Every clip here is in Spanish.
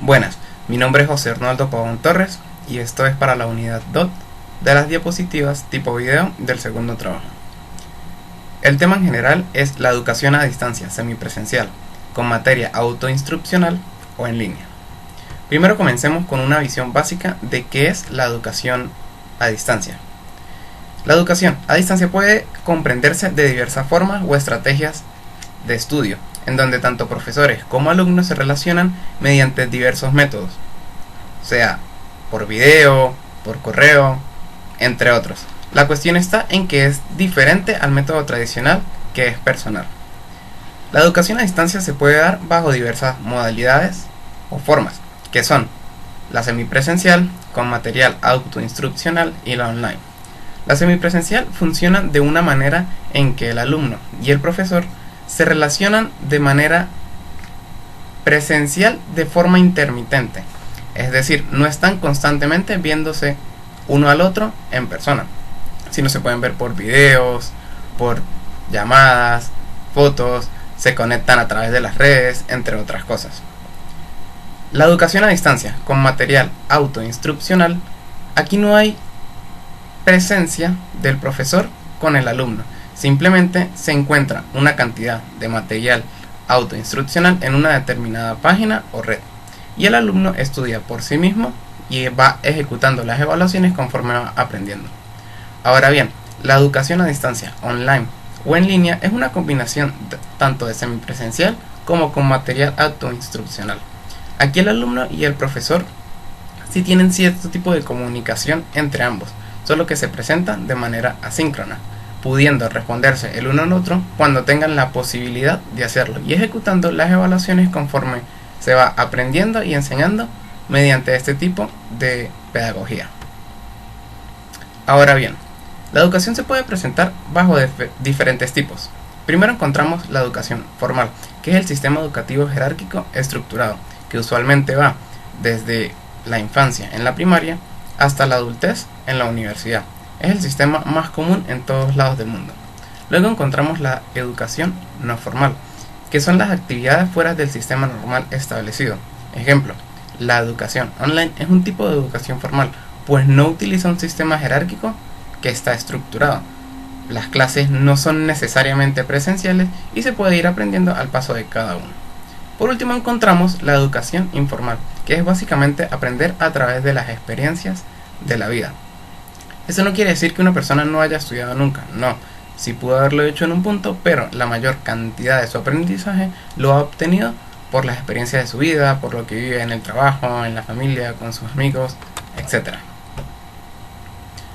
Buenas, mi nombre es José Arnoldo Pavón Torres y esto es para la unidad DOT de las diapositivas tipo video del segundo trabajo. El tema en general es la educación a distancia semipresencial con materia autoinstruccional o en línea. Primero comencemos con una visión básica de qué es la educación a distancia. La educación a distancia puede comprenderse de diversas formas o estrategias de estudio, en donde tanto profesores como alumnos se relacionan mediante diversos métodos, sea por video, por correo, entre otros. La cuestión está en que es diferente al método tradicional, que es personal. La educación a distancia se puede dar bajo diversas modalidades o formas, que son la semipresencial, con material autoinstruccional, y la online. La semipresencial funciona de una manera en que el alumno y el profesor se relacionan de manera presencial de forma intermitente, es decir, no están constantemente viéndose uno al otro en persona, sino se pueden ver por videos, por llamadas, fotos, se conectan a través de las redes, entre otras cosas. La educación a distancia con material autoinstruccional, aquí no hay presencia del profesor con el alumno. Simplemente se encuentra una cantidad de material autoinstruccional en una determinada página o red, y el alumno estudia por sí mismo y va ejecutando las evaluaciones conforme va aprendiendo. Ahora bien, la educación a distancia online o en línea es una combinación tanto de semipresencial como con material autoinstruccional. Aquí el alumno y el profesor sí tienen cierto tipo de comunicación entre ambos, solo que se presentan de manera asíncrona, pudiendo responderse el uno al otro cuando tengan la posibilidad de hacerlo y ejecutando las evaluaciones conforme se va aprendiendo y enseñando mediante este tipo de pedagogía. Ahora bien, la educación se puede presentar bajo diferentes tipos. Primero encontramos la educación formal, que es el sistema educativo jerárquico estructurado, que usualmente va desde la infancia en la primaria hasta la adultez en la universidad. Es el sistema más común en todos lados del mundo. Luego encontramos la educación no formal, que son las actividades fuera del sistema normal establecido. Ejemplo, la educación online es un tipo de educación formal, pues no utiliza un sistema jerárquico que está estructurado. Las clases no son necesariamente presenciales y se puede ir aprendiendo al paso de cada uno. Por último encontramos la educación informal, que es básicamente aprender a través de las experiencias de la vida. Eso no quiere decir que una persona no haya estudiado nunca, no. Sí pudo haberlo hecho en un punto, pero la mayor cantidad de su aprendizaje lo ha obtenido por las experiencias de su vida, por lo que vive en el trabajo, en la familia, con sus amigos, etc.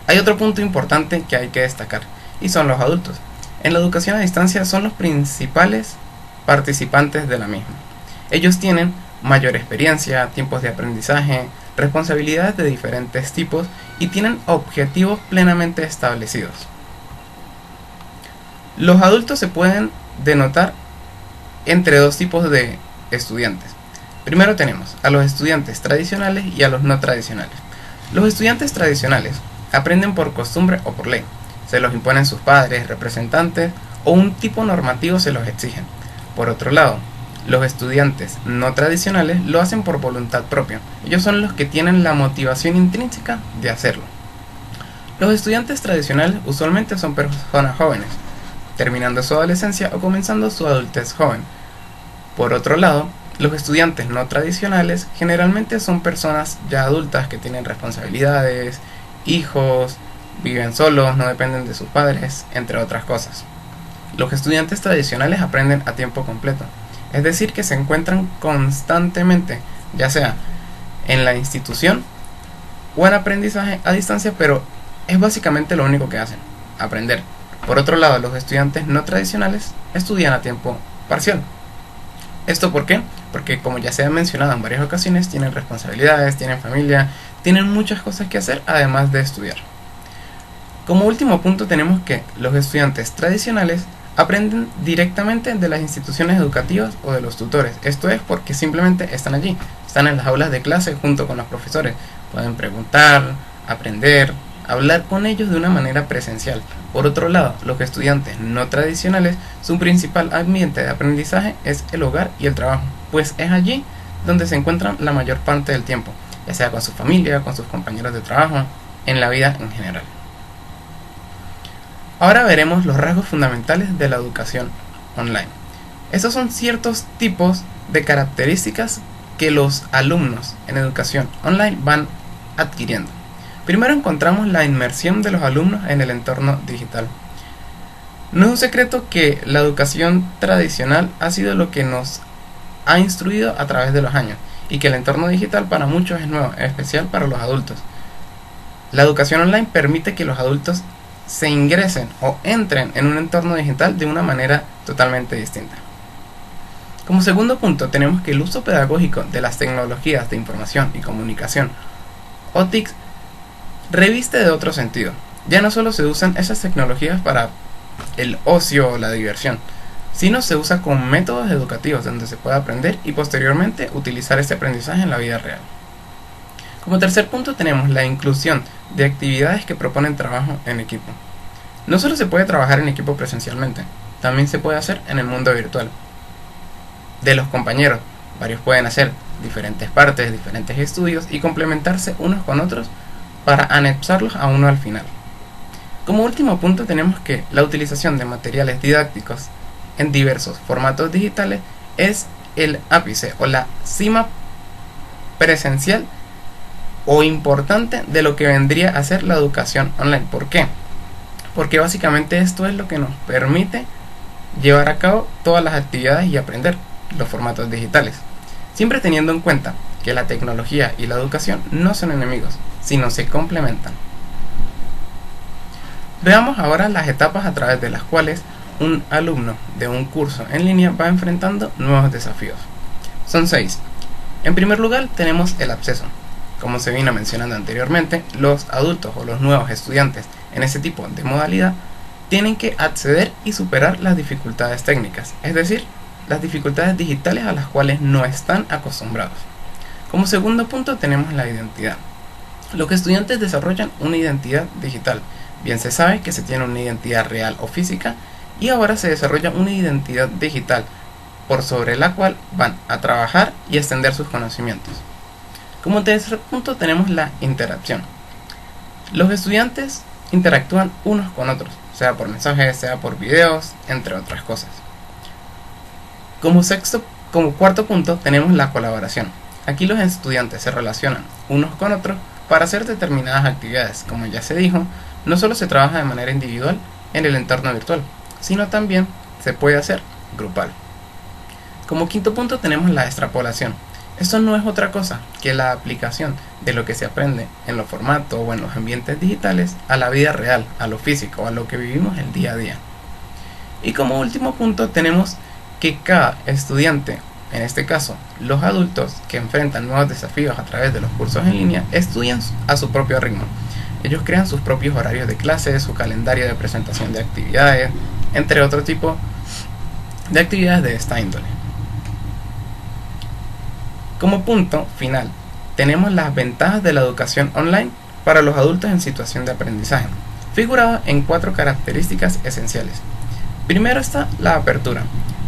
Hay otro punto importante que hay que destacar, y son los adultos. En la educación a distancia son los principales participantes de la misma. Ellos tienen mayor experiencia, tiempos de aprendizaje, responsabilidades de diferentes tipos y tienen objetivos plenamente establecidos. Los adultos se pueden denotar entre dos tipos de estudiantes. Primero tenemos a los estudiantes tradicionales y a los no tradicionales. Los estudiantes tradicionales aprenden por costumbre o por ley. Se los imponen sus padres, representantes o un tipo normativo se los exigen. Por otro lado, los estudiantes no tradicionales lo hacen por voluntad propia. Ellos son los que tienen la motivación intrínseca de hacerlo. Los estudiantes tradicionales usualmente son personas jóvenes, terminando su adolescencia o comenzando su adultez joven. Por otro lado, los estudiantes no tradicionales generalmente son personas ya adultas que tienen responsabilidades, hijos, viven solos, no dependen de sus padres, entre otras cosas. Los estudiantes tradicionales aprenden a tiempo completo, es decir, que se encuentran constantemente, ya sea en la institución o en aprendizaje a distancia, pero es básicamente lo único que hacen, aprender. Por otro lado, los estudiantes no tradicionales estudian a tiempo parcial. ¿Esto por qué? Porque, como ya se ha mencionado en varias ocasiones, tienen responsabilidades, tienen familia, tienen muchas cosas que hacer además de estudiar. Como último punto tenemos que los estudiantes tradicionales aprenden directamente de las instituciones educativas o de los tutores. Esto es porque simplemente están allí, están en las aulas de clase junto con los profesores. Pueden preguntar, aprender, hablar con ellos de una manera presencial. Por otro lado, los estudiantes no tradicionales, su principal ambiente de aprendizaje es el hogar y el trabajo, pues es allí donde se encuentran la mayor parte del tiempo, ya sea con su familia, con sus compañeros de trabajo, en la vida en general. Ahora veremos los rasgos fundamentales de la educación online. Estos son ciertos tipos de características que los alumnos en educación online van adquiriendo. Primero encontramos la inmersión de los alumnos en el entorno digital. No es un secreto que la educación tradicional ha sido lo que nos ha instruido a través de los años y que el entorno digital para muchos es nuevo, en especial para los adultos. La educación online permite que los adultos se ingresen o entren en un entorno digital de una manera totalmente distinta. Como segundo punto tenemos que el uso pedagógico de las tecnologías de información y comunicación o TICs reviste de otro sentido. Ya no solo se usan esas tecnologías para el ocio o la diversión, sino se usa con métodos educativos donde se puede aprender y posteriormente utilizar este aprendizaje en la vida real. Como tercer punto tenemos la inclusión de actividades que proponen trabajo en equipo. No solo se puede trabajar en equipo presencialmente, también se puede hacer en el mundo virtual. De los compañeros, varios pueden hacer diferentes partes, diferentes estudios y complementarse unos con otros para anexarlos a uno al final. Como último punto tenemos que la utilización de materiales didácticos en diversos formatos digitales es el ápice o la cima presencial o importante de lo que vendría a ser la educación online. ¿Por qué? Porque básicamente esto es lo que nos permite llevar a cabo todas las actividades y aprender los formatos digitales, siempre teniendo en cuenta que la tecnología y la educación no son enemigos, sino se complementan. Veamos ahora las etapas a través de las cuales un alumno de un curso en línea va enfrentando nuevos desafíos. Son 6. En primer lugar tenemos el acceso. Como se vino mencionando anteriormente, los adultos o los nuevos estudiantes en ese tipo de modalidad tienen que acceder y superar las dificultades técnicas, es decir, las dificultades digitales a las cuales no están acostumbrados. Como segundo punto tenemos la identidad. Los estudiantes desarrollan una identidad digital. Bien se sabe que se tiene una identidad real o física y ahora se desarrolla una identidad digital por sobre la cual van a trabajar y extender sus conocimientos. Como tercer punto tenemos la interacción. Los estudiantes interactúan unos con otros, sea por mensajes, sea por videos, entre otras cosas. Como cuarto punto tenemos la colaboración. Aquí los estudiantes se relacionan unos con otros para hacer determinadas actividades. Como ya se dijo, no solo se trabaja de manera individual en el entorno virtual, sino también se puede hacer grupal. Como quinto punto tenemos la extrapolación. Esto no es otra cosa que la aplicación de lo que se aprende en los formatos o en los ambientes digitales a la vida real, a lo físico, a lo que vivimos el día a día. Y como último punto tenemos que cada estudiante, en este caso los adultos que enfrentan nuevos desafíos a través de los cursos en línea, estudian a su propio ritmo. Ellos crean sus propios horarios de clases, su calendario de presentación de actividades, entre otro tipo de actividades de esta índole. Como punto final, tenemos las ventajas de la educación online para los adultos en situación de aprendizaje, figurado en 4 características esenciales. Primero está la apertura.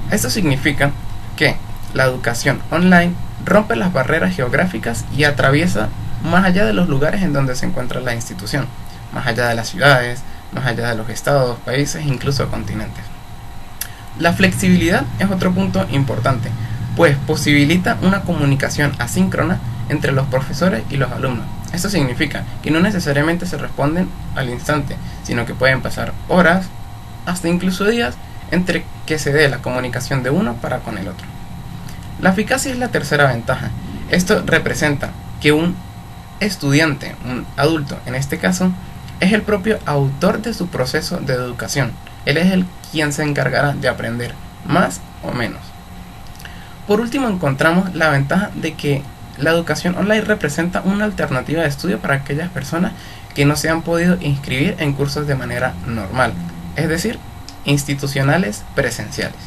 Esto significa que la educación online rompe las barreras geográficas y atraviesa más allá de los lugares en donde se encuentra la institución, más allá de las ciudades, más allá de los estados, países, incluso continentes. La flexibilidad es otro punto importante, pues posibilita una comunicación asíncrona entre los profesores y los alumnos. Esto significa que no necesariamente se responden al instante, sino que pueden pasar horas, hasta incluso días, entre que se dé la comunicación de uno para con el otro. La eficacia es la tercera ventaja. Esto representa que un estudiante, un adulto en este caso, es el propio autor de su proceso de educación. Él es quien se encargará de aprender más o menos. Por último encontramos la ventaja de que la educación online representa una alternativa de estudio para aquellas personas que no se han podido inscribir en cursos de manera normal, es decir, institucionales presenciales.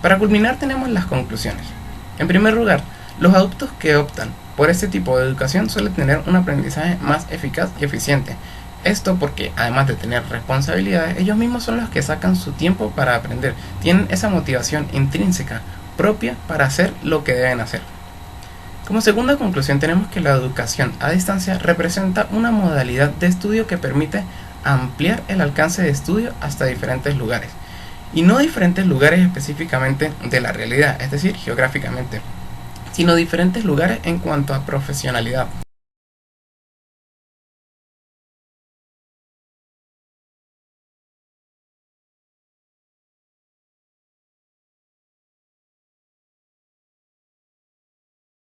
Para culminar tenemos las conclusiones. En primer lugar, los adultos que optan por este tipo de educación suelen tener un aprendizaje más eficaz y eficiente. Esto porque, además de tener responsabilidades, ellos mismos son los que sacan su tiempo para aprender, tienen esa motivación intrínseca propia para hacer lo que deben hacer. Como segunda conclusión tenemos que la educación a distancia representa una modalidad de estudio que permite ampliar el alcance de estudio hasta diferentes lugares, y no diferentes lugares específicamente de la realidad, es decir, geográficamente, sino diferentes lugares en cuanto a profesionalidad.